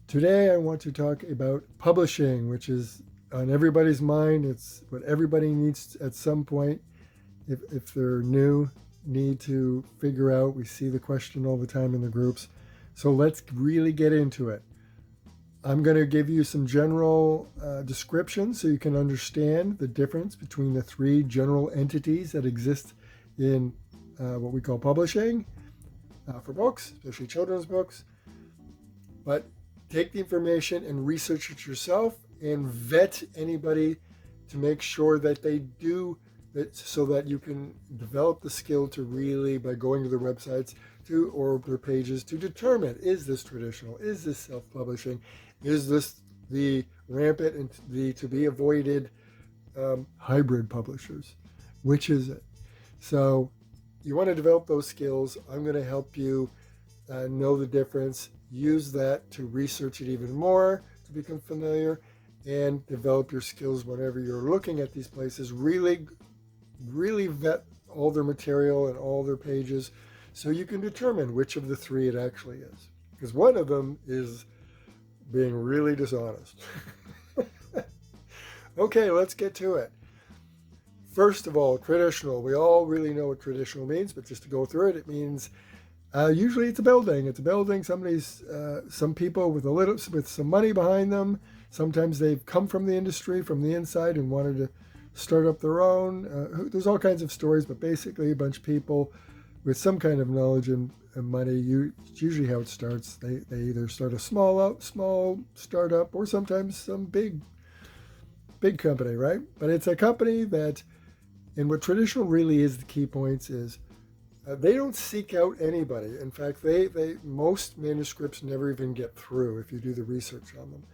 Today I want to talk about publishing, which is on everybody's mind. It's what everybody needs at some point if they're new, need to figure out. We see the question all the time in the groups. So let's really get into it. I'm going to give you some general descriptions so you can understand the difference between the three general entities that exist in what we call publishing for books, especially children's books. But take the information and research it yourself and vet anybody to make sure that they do that so that you can develop the skill to really, by going to their websites to or their pages, to determine, is this traditional, is this self-publishing, is this the rampant and the to be avoided hybrid publishers, which is it? So you want to develop those skills. I'm going to help you know the difference, use that to research it even more, to become familiar, and develop your skills whenever you're looking at these places. Really vet all their material and all their pages so you can determine which of the three it actually is. Because one of them is being really dishonest. Okay, let's get to it. First of all, traditional. We all really know what traditional means, but just to go through it, it means usually it's a building. It's a building. Some people with some money behind them. Sometimes they've come from the industry, from the inside, and wanted to start up their own. There's all kinds of stories, but basically a bunch of people with some kind of knowledge and money. It's usually how it starts. They either start a small startup, or sometimes some big company, right? But it's a company that, and what traditional really is, the key points is they don't seek out anybody. In fact, most manuscripts never even get through if you do the research on them.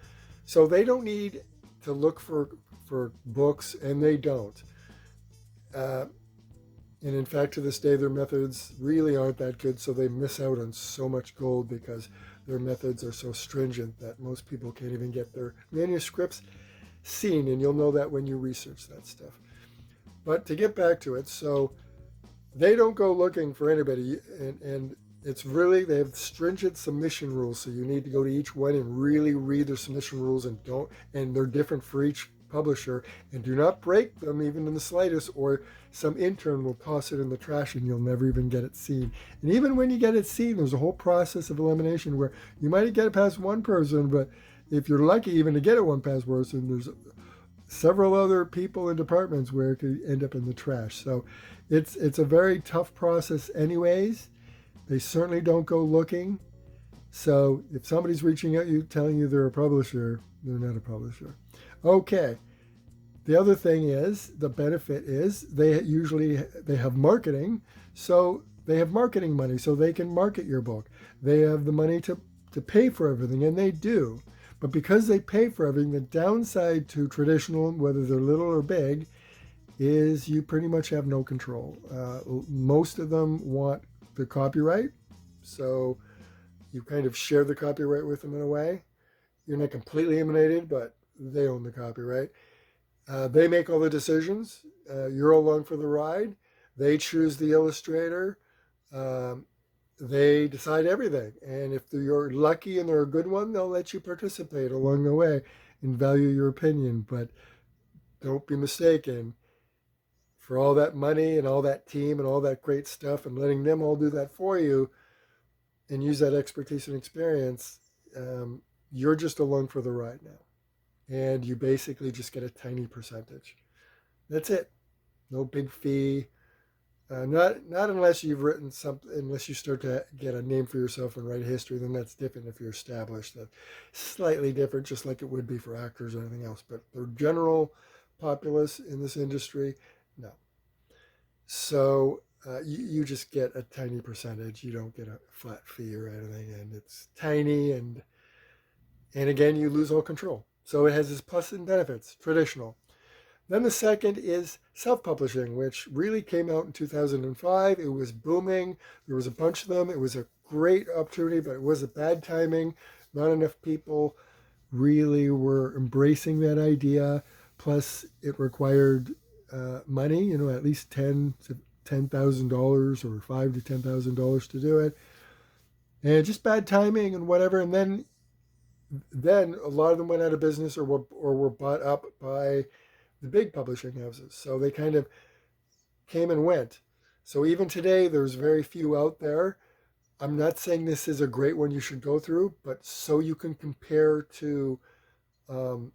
So they don't need to look for books, and they don't. And in fact, to this day, their methods really aren't that good, so they miss out on so much gold because their methods are so stringent that most people can't even get their manuscripts seen, and you'll know that when you research that stuff. But to get back to it, so they don't go looking for anybody, and it's really, they have stringent submission rules, so you need to go to each one and really read their submission rules, and they're different for each publisher, and do not break them even in the slightest, or some intern will toss it in the trash and you'll never even get it seen. And even when you get it seen, there's a whole process of elimination where you might get it past one person, but if you're lucky even to get it one past person, there's several other people and departments where it could end up in the trash. So it's a very tough process anyways. They certainly don't go looking. So if somebody's reaching out you telling you they're a publisher, they're not a publisher. Okay. The other thing is, the benefit is they have marketing. So they have marketing money, so they can market your book. They have the money to pay for everything, and they do. But because they pay for everything, the downside to traditional, whether they're little or big, is you pretty much have no control. Most of them want the copyright, so you kind of share the copyright with them in a way. You're not completely eliminated, but they own the copyright. They make all the decisions. You're along for the ride. They choose the illustrator. They decide everything. And if you're lucky and they're a good one, they'll let you participate along the way and value your opinion. But don't be mistaken. For all that money and all that team and all that great stuff and letting them all do that for you and use that expertise and experience, you're just along for the ride now. And you basically just get a tiny percentage. That's it. No big fee. Not unless you've written something, unless you start to get a name for yourself and write history, then that's different if you're established. That's slightly different, just like it would be for actors or anything else. But the general populace in this industry, no. So you just get a tiny percentage. You don't get a flat fee or anything, and it's tiny, and again, you lose all control. So it has its plus and benefits, traditional. Then the second is self-publishing, which really came out in 2005. It was booming. There was a bunch of them. It was a great opportunity, but it was a bad timing. Not enough people really were embracing that idea. Plus, it required money, at least $10,000 or $5,000 to $10,000 to do it. And just bad timing and whatever. And then then a lot of them went out of business or were bought up by the big publishing houses. So they kind of came and went. So even today, there's very few out there. I'm not saying this is a great one you should go through, but so you can compare to um,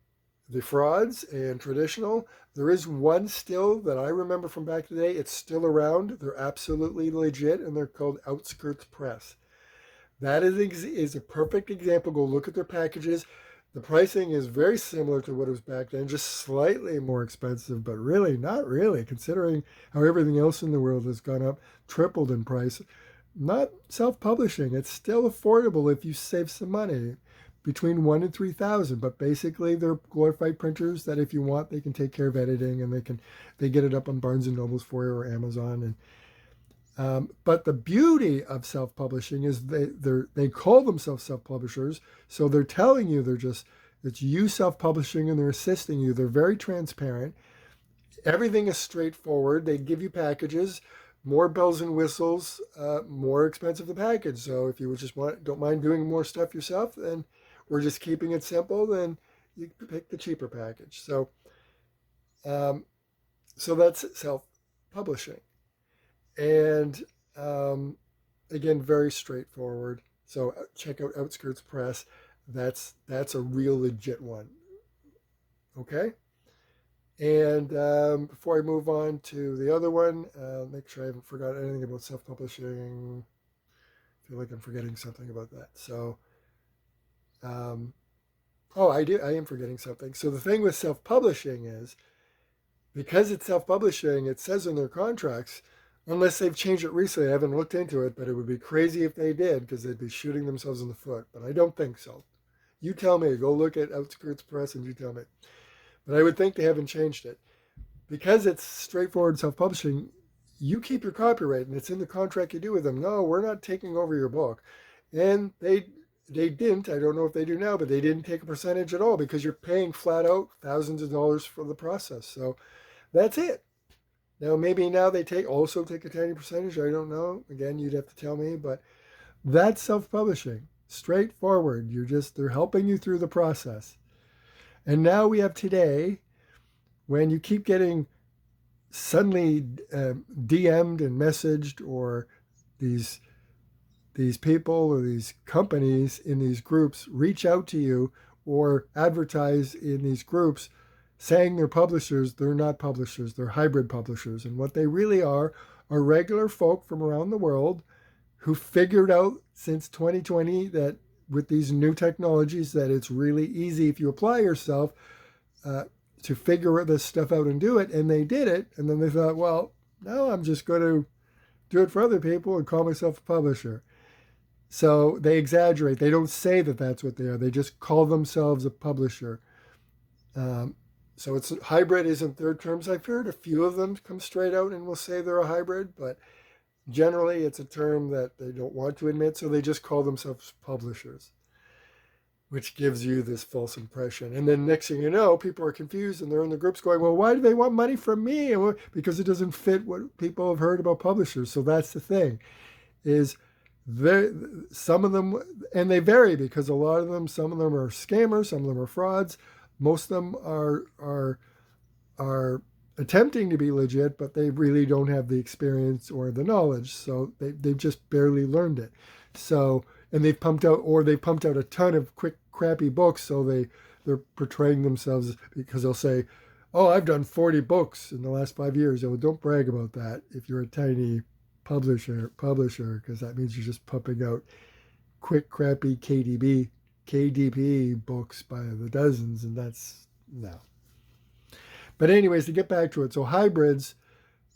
the frauds and traditional. There is one still that I remember from back in the day. It's still around. They're absolutely legit, and they're called Outskirts Press. That is a perfect example. Go look at their packages. The pricing is very similar to what it was back then, just slightly more expensive, but really not really, considering how everything else in the world has gone up, tripled in price. Not self-publishing. It's still affordable if you save some money, between 1 and 3,000. But basically, they're glorified printers that if you want, they can take care of editing, and they get it up on Barnes and Nobles for you or Amazon. But the beauty of self-publishing is they call themselves self-publishers, so they're telling you it's you self-publishing, and they're assisting you. They're very transparent. Everything is straightforward. They give you packages, more bells and whistles, more expensive the package. So if you don't mind doing more stuff yourself, then we're just keeping it simple. Then you pick the cheaper package. Um, so that's self-publishing. And again, very straightforward. So check out Outskirts Press. That's a real legit one. Okay. And before I move on to the other one, make sure I haven't forgotten anything about self-publishing. I feel like I'm forgetting something about that. So, oh, I do. I am forgetting something. So the thing with self-publishing is, because it's self-publishing, it says in their contracts, unless they've changed it recently, I haven't looked into it, but it would be crazy if they did, because they'd be shooting themselves in the foot. But I don't think so. You tell me. Go look at Outskirts Press and you tell me. But I would think they haven't changed it. Because it's straightforward self-publishing, you keep your copyright, and it's in the contract you do with them. No, we're not taking over your book. And they didn't. I don't know if they do now, but they didn't take a percentage at all, because you're paying flat out thousands of dollars for the process. So that's it. Now, maybe now they also take a tiny percentage. I don't know. Again, you'd have to tell me, but that's self-publishing. Straightforward. They're helping you through the process. And now we have today, when you keep getting suddenly DM'd and messaged, or these people or these companies in these groups reach out to you or advertise in these groups saying they're publishers. They're not publishers. They're hybrid publishers. And what they really are regular folk from around the world who figured out since 2020 that with these new technologies that it's really easy if you apply yourself to figure this stuff out and do it. And they did it. And then they thought, well, now I'm just going to do it for other people and call myself a publisher. So they exaggerate. They don't say that that's what they are. They just call themselves a publisher. So it's hybrid isn't their terms. I've heard a few of them come straight out and will say they're a hybrid, but generally it's a term that they don't want to admit, so they just call themselves publishers, which gives you this false impression. And then next thing you know, people are confused and they're in the groups going, well, why do they want money from me? Because it doesn't fit what people have heard about publishers. So that's the thing, is some of them, and they vary, because a lot of them, some of them are scammers, some of them are frauds. Most of them are attempting to be legit, but they really don't have the experience or the knowledge. So they've just barely learned it. So, and they've pumped out a ton of quick, crappy books. So they're portraying themselves, because they'll say, oh, I've done 40 books in the last 5 years. Oh, don't brag about that if you're a tiny publisher, because that means you're just pumping out quick, crappy KDP books by the dozens, and that's no. But anyways, to get back to it, so hybrids,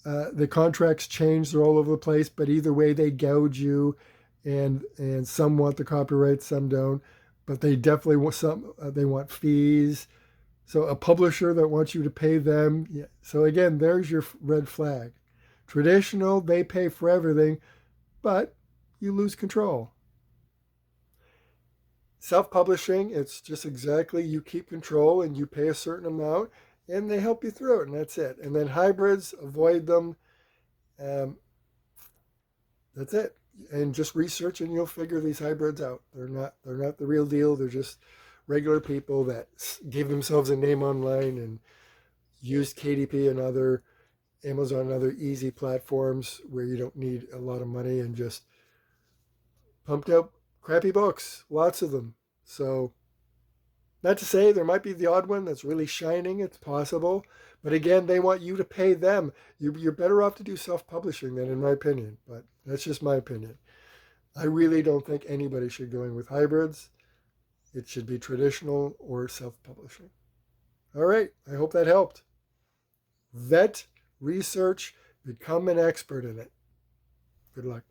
the contracts change, they're all over the place, but either way they gouge you, and some want the copyright, some don't, but they definitely want they want fees. So a publisher that wants you to pay them. Yeah. So again, there's your red flag. Traditional, they pay for everything, but you lose control. Self-publishing, it's just exactly, you keep control and you pay a certain amount and they help you through it, and that's it. And then hybrids, avoid them. That's it. And just research and you'll figure these hybrids out. They're not the real deal. They're just regular people that gave themselves a name online and used KDP and other Amazon and other easy platforms where you don't need a lot of money, and just pumped out crappy books, lots of them. So, not to say there might be the odd one that's really shining, it's possible. But again, they want you to pay them. You're better off to do self-publishing then, in my opinion. But that's just my opinion. I really don't think anybody should go in with hybrids. It should be traditional or self-publishing. All right, I hope that helped. Vet, research, become an expert in it. Good luck.